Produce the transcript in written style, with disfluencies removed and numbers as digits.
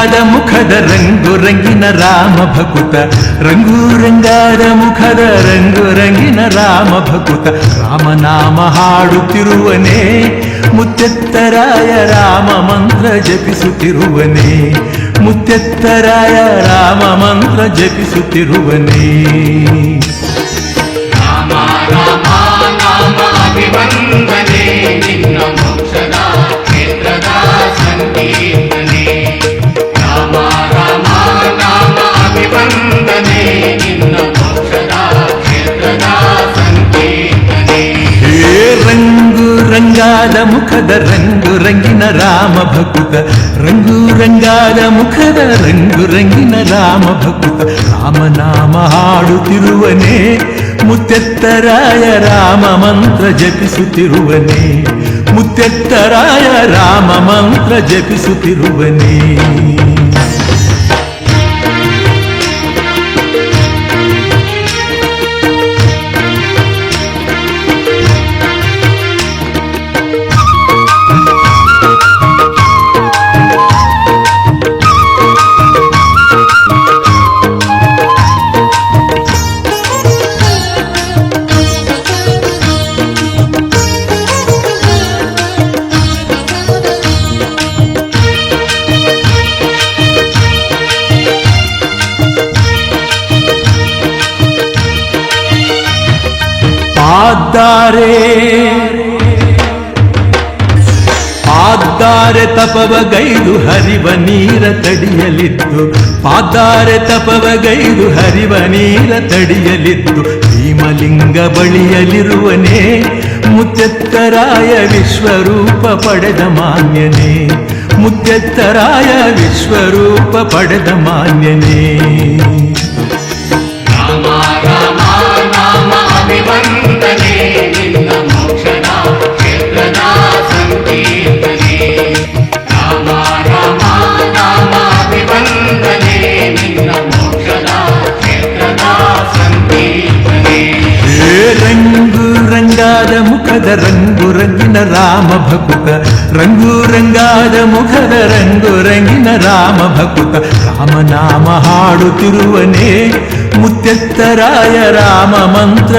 ರಂಗಾದ ಮುಖದ ರಂಗು ರಂಗಿನ ರಾಮ ಭಕುತ ರಂಗು ರಂಗಾದ ಮುಖದ ರಂಗು ರಂಗಿನ ರಾಮ ಭಕುತ ರಾಮನಾಮ ಹಾಡುತ್ತಿರುವನೇ ಮುತ್ತೆತ್ತರಾಯ ರಾಮ ಮಂತ್ರ ಜಪಿಸುತ್ತಿರುವನೇ ಮುತ್ತೆತ್ತರಾಯ ರಾಮ ಮಂತ್ರ ಜಪಿಸುತ್ತಿರುವನೇ ರಾಮ ರಾಮ ನಾಮ ಅಭಿವಂದನೆ ನಿನ್ನ ಮೋಕ್ಷದ ಕ್ಷೇತ್ರದ ಸಂಕೀರ್ತನೆ ರಾಮ ರಾಮ ನಾಮ ಅಭಿವಂದನೆ ನಿನ್ನ ಮೋಕ್ಷದ ಕ್ಷೇತ್ರದ ಸಂಕೀರ್ತನೆ ಹೇ ರಂಗು ರಂಗಾದ ಮುಖದ ರಂಗು ರಂಗಿನ ರಾಮ ಭಕುತ ರಂಗು ರಂಗಾದ ಮುಖದ ರಂಗು ರಂಗಿನ ರಾಮ ಭಕುತ ರಾಮನಾಮ ಹಾಡುತ್ತಿರುವನೇ ಮುತ್ತೆತ್ತರಾಯ ರಾಮ ಮಂತ್ರ ಜಪಿಸುತ್ತಿರುವನೇ ಮುತ್ತೆತ್ತರಾಯ ರಾಮ ಮಂತ್ರ ಜಪಿಸುತ್ತಿರುವನೇ ಪಾದ್ದಾರೆ ತಪವಗೈದು ಹರಿವ ನೀರ ತಡಿಯಲಿದ್ದು ಪಾದ್ದಾರೆ ತಪವಗೈದು ಹರಿವ ನೀರ ತಡಿಯಲಿದ್ದು ಭೀಮಲಿಂಗ ಬಳಿಯಲಿರುವನೇ ಮುತ್ತೆತ್ತರಾಯ ವಿಶ್ವರೂಪ ಪಡೆದ ಮಾನ್ಯನೇ ಮುತ್ತೆತ್ತರಾಯ ವಿಶ್ವರೂಪ ಪಡೆದ ಮಾನ್ಯನೇ ರಾಮ ರಾಮ ನಾಮ ಅಭಿವಂದನೆ ನಿನ್ನ ಮೋಕ್ಷದ ಕ್ಷೇತ್ರದ ಸಂಕೀರ್ತನೆ ರಾಮ ರಾಮ ನಾಮ ಅಭಿವಂದನೆ ನಿನ್ನ ಮೋಕ್ಷದ ಕ್ಷೇತ್ರದ ಸಂಕೀರ್ತನೆ ಹೇ ರಂಗು ರಂಗಾದ ಮುಖದ ರಂಗು ರಂಗಿನ ರಾಮ ಭಕುತ ರಂಗು ರಂಗಾದ ಮುಖದ ರಂಗು ರಂಗಿನ ರಾಮ ಭಕುತ ರಾಮನಾಮ ಹಾಡುತ್ತಿರುವನೇ ಮುತ್ತೆತ್ತರಾಯ ರಾಮ ಮಂತ್ರ